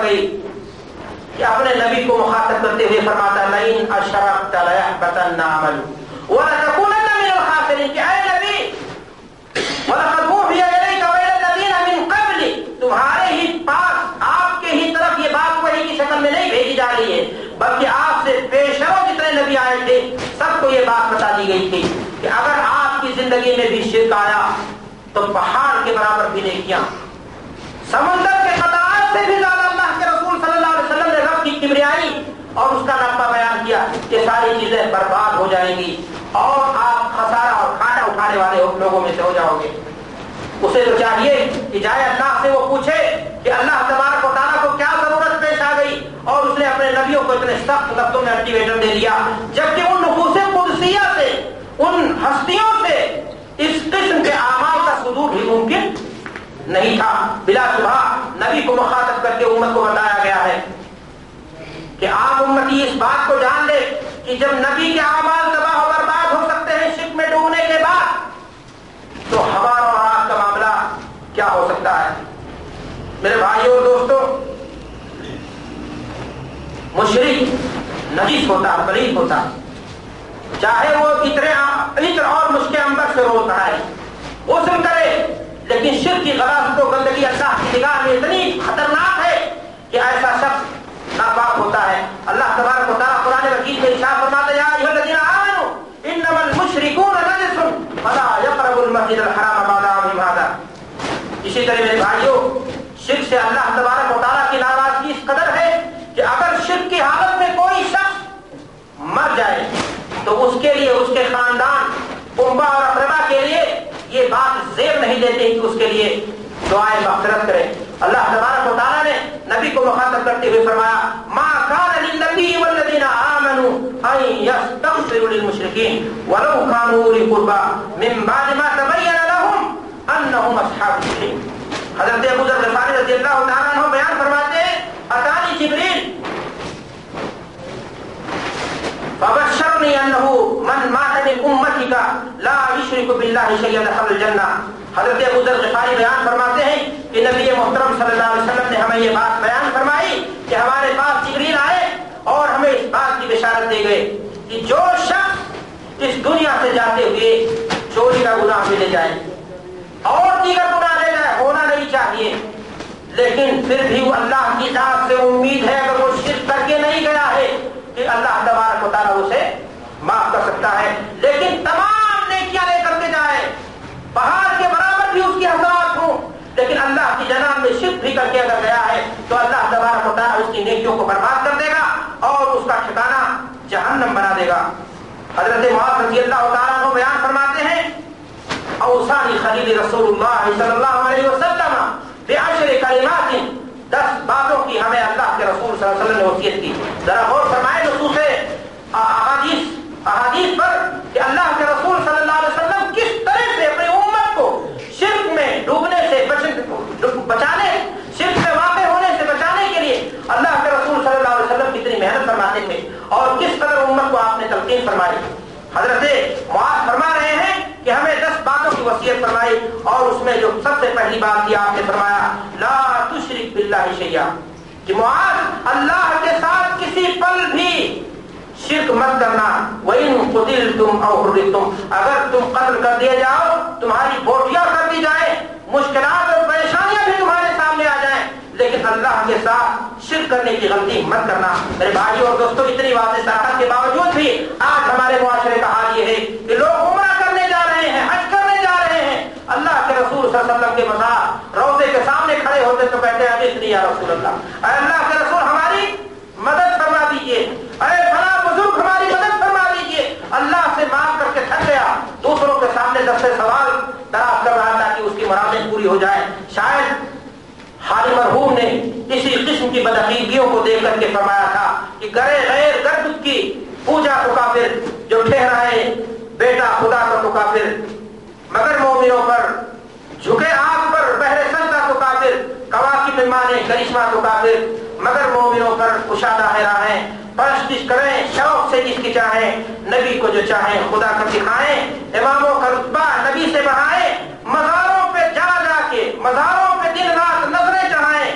गई कि अपने नबी को मुखातब करते हुए फरमाता लइन अशरकत लयहबतन अमलु व लतकुनन मिनल खासिरीन कि ऐ नबी वलक़द ऊहिया इलैका व इला लज़ीना मिन क़ब्ली, तुम्हारे ही पास आपके ही तरफ ये बात वही की शक्ल में नहीं भेजी जा रही है, बल्कि आपसे पेशरों जितने नबी आए थे सबको ये बात बता दी गई थी कि अगर आपकी जिंदगी में भी शिर्क आया तो पहाड़ के बराबर भी नेकियां, समंदर के कतार से भी ज्यादा अल्लाह के रसूल सल्लल्लाहु अलैहि वसल्लम ने रब की किबरियाई और उसका नक्शा बयान किया कि सारी चीजें बर्बाद हो जाएंगी और आप खसारा और घाटा उठाने वाले लोगों में से हो जाओगे। उसे तो चाहिए कि जाए अल्लाह से वो पूछे कि अल्लाह तबारक व तआला को क्या जरूरत पेश आ गई, और उसने अपने नबियों को इतने सख्त लफ्जों में अल्टीमेटम दे दिया, जबकि उन नफूसे कुदसिया से, उन हस्तियों से इस किस्म के आमाल का सुदूर भी मुमकिन नहीं था। बिला शुबहा नबी को मुखातब करके उम्मत को बताया गया है कि आम उम्मती इस बात को जान ले कि जब नबी के आमाल तबाह और बर्बाद हो सकते हैं शिर्क में डूबने के बाद, तो हमारा और आपका मामला क्या हो सकता है। मेरे भाइयों और दोस्तों, मुशरिक नजीस होता है, पलीद होता है, चाहे वो इत्र और मुश्के अंबर से रोज है गुस्ल करे, लेकिन शिर्क की गलाजत और गंदगी अल्लाह की निगाह में इतनी खतरनाक है कि ऐसा शख्स नापाक होता है। अल्लाह तबारक व तआला कुरान मजीद में इरशाद फरमाता है या अय्युहल्लज़ीना आमनू इन्नमल मुशरिकून नजसुन फला यक़रबुल मस्जिदल हराम बअदा आमिहिम हाज़ा। इसी तरह मेरे भाइयों, शिर्क से अल्लाह तबारक व तआला की नाराजगी इस कदर है कि अगर शिर्क की हालत में कोई शख्स मर जाए तो उसके लिए, उसके खानदान उम्मा और अक़रबा के लिए ये बात ज़ेब नहीं देते कि उसके लिए दुआए मग़फ़िरत करें। अल्लाह तबारक व तआला ने नबी को मुखातब करते हुए फरमाया मा कान लिन्नबी वल्लज़ीना आमनू अन यस्तग़फिरू लिलमुशरिकीन वलौ कानू उली क़ुरबा मिन बाद मा तबय्यन लहुम अन्नहुम अस्हाबुल जहीम। हज़रत अबू ज़र ग़िफ़ारी रज़ियल्लाहु तआला अन्हु बयान फरमाते हैं अतानी जिब्रील फबश्शरनी अन्नहु मन माता मिन उम्मतिका ला युशरिकु बिल्लाहि शयअन दखलल जन्नह। हज़रत अबू ज़र ग़िफ़ारी बयान फरमाते हैं कि नबी मोहतरम सल्लल्लाहु अलैहि वसल्लम ने हमें ये बात बयान फरमाई कि हमारे पास जिब्रील आए और हमें इस बात की बिशारत दे गए कि जो शख्स इस दुनिया से जाते हुए चोरी का गुनाह भी ले जाए और दीगर गुनाह ले जाए, होना नहीं चाहिए, लेकिन फिर भी वो अल्लाह की जात से उम्मीद है अगर वो शिर्क करके नहीं गया है कि अल्लाह तबारक व तआला उसे माफ कर सकता है, लेकिन तमाम नेकियां लेकर के जाए, पहाड़ के बराबर भी उसकी हसनात हो, लेकिन अल्लाह की जनाब में शिर्क भी करके अगर गया है तो अल्लाह तबारक व तआला उसकी नेकियों को बर्बाद कर देगा और उसका ठिकाना जहन्नम बना देगा। हजरत मुआज़ रज़ियल्लाहु तआला अन्हु बयान फरमाते हैं औसानी खलील रसूलुल्लाह सल्लल्लाहु अलैहि वसल्लम बिअशरि कलिमातिन, 10 बातों की हमें अल्लाह के रसूल सल्लल्लाहु अलैहि वसल्लम ने वसीयत की। जरा गौर फरमाएं नसूसे अहादीस पर कि अल्लाह के रसूल सल्लल्लाहु अलैहि वसल्लम किस तरह से अपनी उम्मत को शिर्क में डूबने से बचाने, शिर्क में वाक़े होने से बचाने के लिए अल्लाह के रसूल सल्लल्लाहु अलैहि वसल्लम कितनी मेहनत फरमाते थे और किस कदर उम्मत को आपने तलकीन फरमाई। हजरत मुआज़ फरमा रहे हैं कि हमें 10 बातों की वसीयत फरमाई और उसमें जो सबसे पहली बात थी आपने फरमाया ला तुशरिक बिल्लाहि शैया, कि मुआज़ अल्लाह के साथ किसी पल भी शिर्क मत करना। वइन कुतिलतुम औ हुर्रितुम, अगर तुम कत्ल कर दिए जाओ, तुम्हारी बोटियां कर दी जाए, मुश्किलात और परेशानियां भी तुम्हारे सामने आ जाएं, लेकिन अल्लाह के साथ शिर्क करने की गलती मत करना। मेरे भाइयों और दोस्तों, इतनी बातें साथ के बावजूद भी आज हमारे मुआशरे का हाल ये है कि लोग उम्रा करने जा रहे हैं, हज करने जा रहे हैं, अल्लाह के रसूल सल्लल्लाहु अलैहि वसल्लम के मज़ार रोज़े के सामने खड़े होते तो कहते हैं अभी या रसूल अल्लाह, अल्लाह के रसूल हमारी मदद फरमा दीजिए, अरे फला बुजुर्ग हमारी मदद फरमा दीजिए। अल्लाह से मांग करके थक गया, दूसरों के सामने 10 सवाल दराज कर रहा था कि उसकी मुरादें पूरी हो जाए। शायद हाली मरहूम ने इसी किस्म की बदअकीदगियों को देख करके फरमाया था कि करे गैर गर्द की पूजा तो काफिर, जो ठहराए बेटा खुदा का तो काफिर, मगर मोमिनों पर झुके आग पर बहरे सजदा तो काफिर, कवाकिब में माने करिश्मा तो काफिर, मगर मोमिनों पर कुशादा है राहें, परस्तिश करें शौक से जिसकी चाहें, नबी को जो चाहें खुदा कर दिखाएं, इमामों का रुतबा नबी से बढ़ाएं, मज़ारों पे जा जाके, मज़ारों पे दिन रात नजरें चढ़ाएं,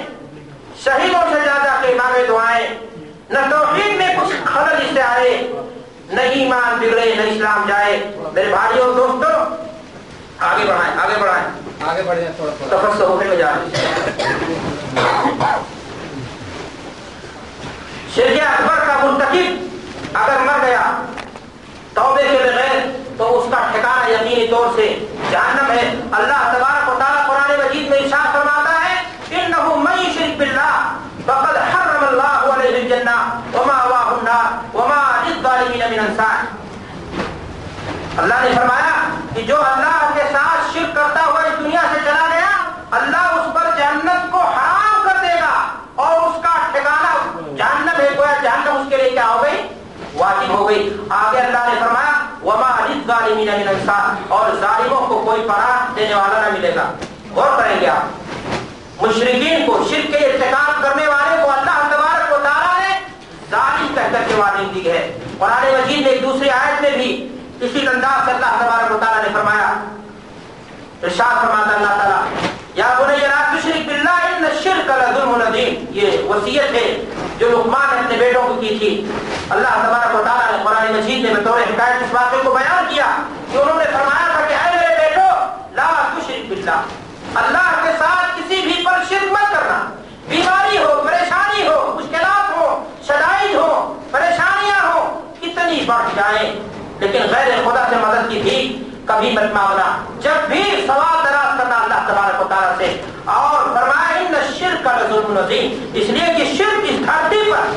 शहीदों से ज्यादा آگے بڑھ جائیں تھوڑا تفسر ہونے میں جا رہی شرک اکبر کا مرتکب اگر مر گیا توبے کے بغیر تو اس کا ٹھکانہ یقینی طور سے جہنم ہے. اللہ تبارک و تعالیٰ قرآن مجید میں ارشاد فرماتا ہے انہ من یشرک باللہ فقد حرم اللہ علیہ الجنہ ومأواہ النار وما للظالمین من انصار. اللہ نے فرمایا کہ جو اللہ کے ساتھ شرک کرتا ہوا اس دنیا سے چلا گیا اللہ اس پر جہنم کو حرام کر دے گا اور اس کا ٹھکانہ جہنم ہے. گویا جہنم اس کے لیے کیا ہو گئی؟ واجب ہو گئی. آگے اللہ نے فرمایا وما للظالمین من انصار اور ظالموں کو کوئی پناہ دینے والا نہ ملے گا. غور کریں گے آپ مشرکین کو شرک کے ارتکاب کرنے والے کو اللہ تبارک و تعالیٰ نے ظالم کہہ کر کے وارننگ دی ہے. قرآن مجید میں ایک دوسری آیت میں بھی اسی انداز سے اللہ تبارک و تعالیٰ نے فرمایا ارشاد فرماتا اللہ تعالیٰ یا بنی لا تشرک باللہ ان الشرک لظلم عظیم. یہ وصیت ہے جو لقمان نے اپنے بیٹوں کو کی تھی. اللہ تبارک و تعالیٰ نے قرآن مجید میں بطور حکایت اس واقعے کو بیان کیا کہ انہوں نے فرمایا تھا کہ اے میرے بیٹو لا تشرک باللہ اللہ کے ساتھ کسی بھی پر شرک مت کرنا. بیماری ہو پریشانی ہو مشکلات ہو شدائد ہو پریشانیاں ہو کتنی بڑھ جائیں لیکن غیر خدا سے مدد کی بھی کبھی مت مانگنا. جب بھی سوال دراز کرنا اللہ تبارک و تعالیٰ سے. اور فرمایا ان الشرک لظلم عظیم اس لیے کہ شرک اس دھرتی پر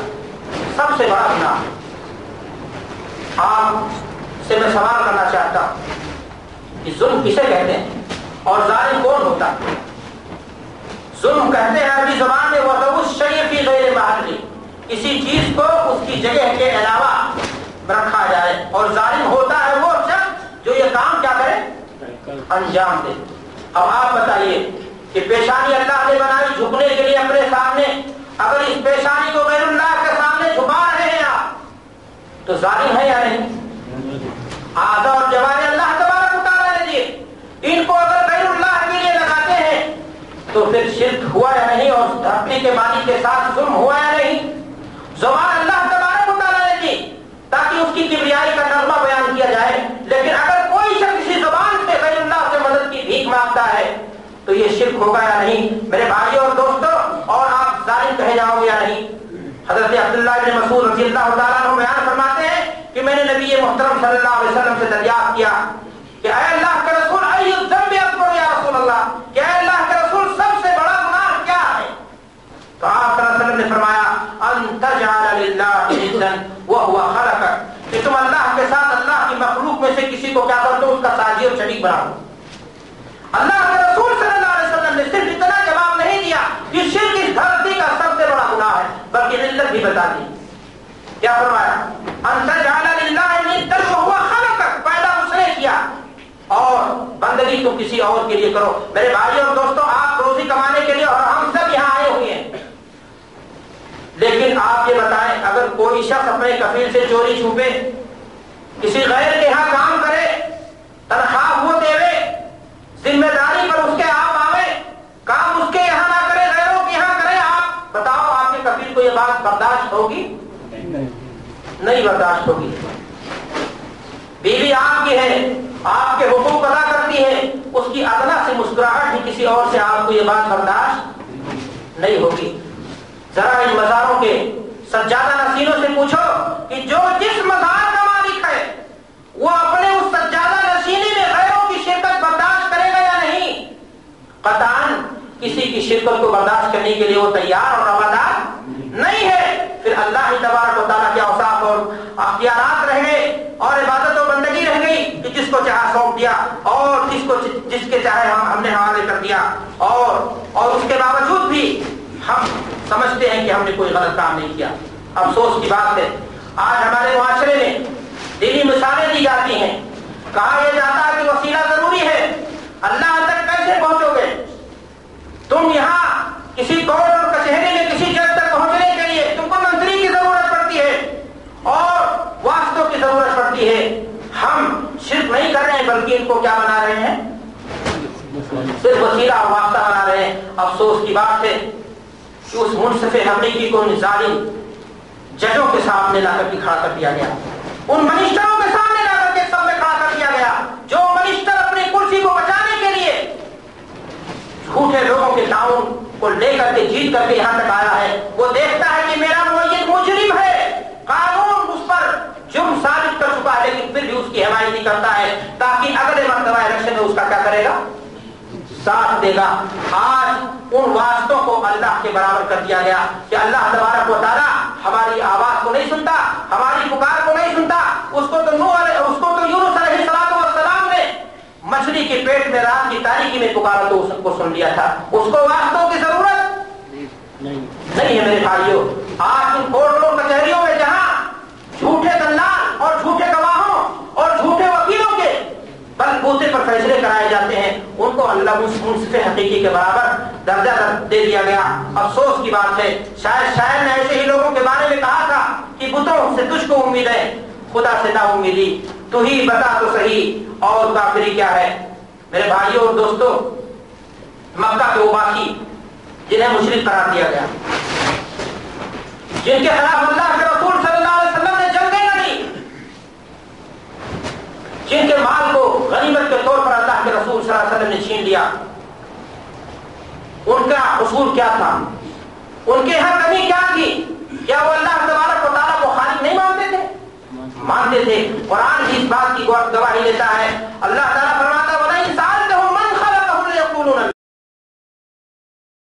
سب سے بڑا گناہ. آپ سے میں سوال کرنا چاہتا ہوں کہ ظلم کسے کہتے ہیں اور ظالم کون ہوتا ہے؟ ظلم کہتے ہیں عربی زبان میں وضع الشیء فی غیر محلہ کسی چیز کو اس کی جگہ کے علاوہ رکھا جائے. اور ظالم ہوتا ہے وہ شخص جو یہ کام کیا کرے انجام دے. اب آپ بتائیے کہ پیشانی اللہ نے بنائی جھکنے کے لیے اپنے سامنے اگر اس پیشانی کو غیر اللہ کے سامنے جھکا رہے ہیں آپ تو ظالم ہے یا نہیں؟ اعضاء اور جوارح اللہ تبارک و تعالیٰ نے دیے ان کو اگر غیر اللہ کے لیے لگاتے ہیں تو پھر شرک ہوا یا نہیں اور دھرتی کے مالک کے ساتھ ظلم ہوا یا نہیں؟ زبان اللہ تبارک و تعالیٰ نے دی تاکہ اس کی کبریائی کا نغمہ بیان کیا جائے لیکن اگر کوئی شخص کسی زبان سے غیر اللہ سے مدد کی بھیک مانگتا ہے تو یہ شرک ہوگا یا نہیں؟ میرے بھائیوں اور دوستوں اور آپ ظالم کہے جاؤ گے یا نہیں؟ حضرت عبداللہ بن مسعود رضی اللہ تعالیٰ عنہ بیان فرماتے ہیں کہ میں نے نبی محترم صلی اللہ علیہ وسلم سے دریافت کیا کہ اے اللہ کے رسول ای الذنب اکبر یا رسول اللہ کہ اے اللہ کے رسول سب سے بڑا گناہ کیا ہے؟ تو آپ صلی اللہ علیہ وسلم نے فرمایا ان تجعل للہ ندا وهو خلقک کہ تم اللہ کے ساتھ اللہ کی مخلوق میں سے کسی کو کیا کر دو اس کا ساجی اور شریک بنا دو. اللہ کے رسول صلی اللہ علیہ وسلم نے صرف اتنا جواب نہیں دیا کہ شرک اس دھرتی کا سب سے بڑا گناہ ہے بلکہ علت بھی بتا دی. کیا فرمایا ان تجعل للہ ندا وهو خلقک پیدا اس نے کیا اور بندگی تم کسی اور کے لیے کرو. میرے بھائیوں اور دوستوں آپ روزی کمانے کے لیے اور ہم سب یہاں آئے ہوئے ہیں لیکن آپ یہ بتائیں اگر کوئی شخص اپنے کفیل سے چوری چھپے کسی غیر کے یہاں کام کرے تنخواہ وہ دے ذمہ داری پر اس کے آپ آوے کام اس کے یہاں نہ کرے غیروں کے یہاں کرے آپ بتاؤ آپ کے کفیل کو یہ بات برداشت ہوگی؟ نہیں برداشت ہوگی. بیوی آپ کی ہے آپ کے حقوق ادا کرتی ہے اس کی ادنا سے مسکراہٹ بھی کسی اور سے آپ کو یہ بات برداشت نہیں ہوگی. ذرا ان مزاروں کے سجادہ نشینوں سے پوچھو کہ جو جس مزار کا مالک ہے وہ اپنے اس سجادہ نشینی میں غیروں کی شرکت برداشت کرے گا یا نہیں؟ قطعاً کسی کی شرکت کو برداشت کرنے کے لیے وہ تیار اور روادار نہیں ہے. پھر اللہ ہی تبارک و تعالیٰ کے اوصاف اور اختیارات رہ گئے اور عبادت و بندگی رہ گئی کہ جس کو چاہا سونپ دیا اور جس کے چاہے ہم نے حوالے کر دیا اور اس کے باوجود بھی ہم سمجھتے ہیں کہ ہم نے کوئی غلط کام نہیں کیا. افسوس کی بات ہے آج ہمارے معاشرے میں دینی مثالیں دی جاتی ہیں کہا یہ جاتا ہے کہ وسیلہ ضروری ہے. اللہ تک کیسے پہنچو گے؟ تم یہاں کسی کورٹ اور کچہری میں کسی جج تک پہنچنے کے لیے تم کو منتری کی ضرورت پڑتی ہے اور واسطوں کی ضرورت پڑتی ہے. ہم شرک نہیں کر رہے ہیں بلکہ ان کو کیا بنا رہے ہیں؟ صرف وسیلہ اور واسطہ بنا رہے ہیں. افسوس کی بات ہے کہ اس منصف حقیقی کو ظالم ججوں کے سامنے لا کر کے کھڑا کر دیا گیا ان منسٹروں کے سامنے لا کر کے سب میں کھڑا کر دیا گیا جو منسٹر اپنی کرسی کو بچانے کے لیے ताउन को लेकर के जीत करके यहाँ तक आया है, वो देखता है कि मेरा मुअय्यद मुजरिम है, कानून उस पर जुर्म साबित कर चुका है, लेकिन फिर भी उसकी हिमायत करता है ताकि अगले मर्तबा इलेक्शन में उसका क्या करेगा, साथ देगा। आज उन वास्तों को अल्लाह के बराबर कर दिया गया कि अल्लाह तबारक व तआला हमारी आवाज को नहीं सुनता, हमारी पुकार को नहीं सुनता। उसको तो यूनुस अलैहिस्सलातु वस्सलाम ने मछली के पेट में रात की तारीकी में पुकारा तो उसको सुन लिया था। उसको वास्तों की जरूरत नहीं है मेरे भाइयों। आज इन कोर्टों कचहरियों में जहां झूठे दलाल और झूठे गवाहों और झूठे वकीलों के बलबूते पर फैसले कराए जाते हैं, उनको अल्लाह मुंसिफ हकीकी के बराबर दर्जा दे दिया गया। अफसोस की बात है, शायद शायर ने ऐसे ही लोगों के बारे में कहा था कि बुतों से तुझको उम्मीद है, खुदा से ना उम्मीदी, तू ही बता तो सही और काफिरी क्या है। मेरे भाइयों और दोस्तों, मक्का के उबाकी जिन्हें मुशरिक करार दिया गया, जिनके खिलाफ अल्लाह के रसूल सल्लल्लाहु अलैहि वसल्लम ने जंगें लड़ी, जिनके माल को गनीमत के तौर पर अल्लाह के रसूल सल्लल्लाहु अलैहि वसल्लम ने छीन लिया, उनका उसूल क्या था, उनके यहाँ कमी